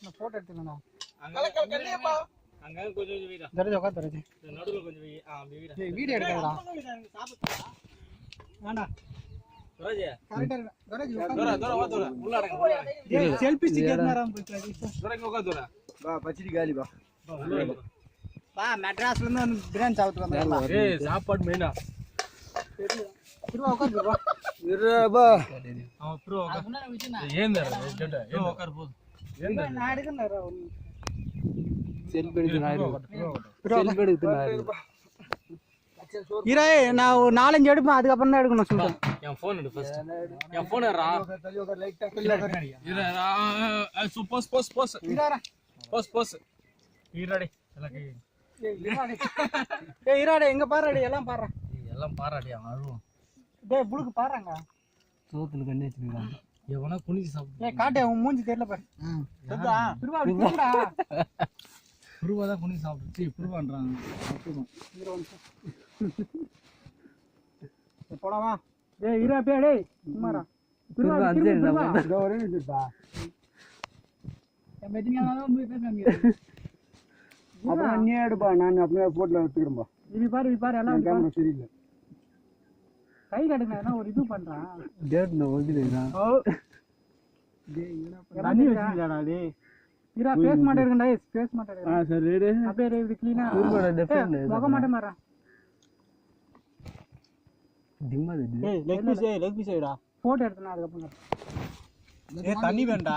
நான் போட்டோ எடுத்துக்கணும்டா. அங்க கொஞ்சம் வீடா. தரஜ உட்கார் தரஜ. நடுவுல கொஞ்சம் வீடா. ஏய் வீடியோ எடுக்கறடா. வேண்டா. தரஜ. கரெக்ட்டா இருக்கு. தரஜ உட்கார். தோர உள்ள அடங்க. ஏய் செல்ஃபி ஸ்டிக் ஏத்துறாம போயிட்டாடி. தோரங்க உட்கார் தோர. வா பச்சடி காலி வா. வா மெட்ராஸ்ல இருந்து வந்து பிரியாணி சாப்பிட்டு வந்தா. ஏய் சாப்பாடு மெயினா. திருவா உட்கார் திருவா. இருபா. அவன் ப்ரோ ஏந்தற கேட்ட. ஏன் உட்கார் போடு. ஏந்தற நான் எடுக்கறேன்டா. செல்ஃபி எடுத்து நான் செல்ஃபி எடுத்து நான் இரே நான் ஒரு 4-5 எடுப்பேன் அதுக்கப்புறம் தான் எடுக்கணும் சொல்றேன். என் ஃபோன் எடு ஃபர்ஸ்ட். என் ஃபோன் ஏறா. இரா போஸ். போஸ். ஈராடே எல்லாம் கை. ஏய் ஈராடே எங்க பாறடே எல்லாம் பாறா. எல்லாம் பாறாடி அவன் அழுவான். டேய் புளுக்கு பாறாங்க. சோத்துல கண்ணே வச்சிருக்காங்க. எவனா குனிஞ்சு சாப்பிடு. ஏய் காட்டே உன் மூஞ்சி தெரியல பாரு. சுத்தா. திருவா அப்படி போடா. புருவா தான் குனிஞ்சு சாப்பிடு. சீ புருவான்றாங்க. அப்புறம் போடாமா. டேய் இரா பே டேய் சும்மாடா. திருவா அஞ்சே நான் ஒரே நிமிஷம்டா. என் மெதினியால தான் போய் பேசாமீங்க. அப்புறம் நீ எடுப்பா நான் அப்படியே போட்ல எடுத்துக்கிறேன்பா. இது பாரு எல்லாம் கேமரா சரியில்லை. கை கட்டுங்க நான் ஒரு இது பண்றேன். டேட் நான் ஓடிடுறேன். ஓ டேய் என்ன தண்ணி வெச்சிடா டேய். இரா ஃபேஸ் மாட்ட இருக்கடா ஃபேஸ் மாட்ட இருக்கு. சரி ரெடி. அப்படியே இது க்ளீனா. ஊர்வட டிஃபரண்ட் முக மாட்ட மாறா. டிம்மா டேய் லெக் பீஸ் டா. போட்டோ எடுத்தனா அதுக்கு அப்புறம். ஏய் தண்ணி வேண்டா.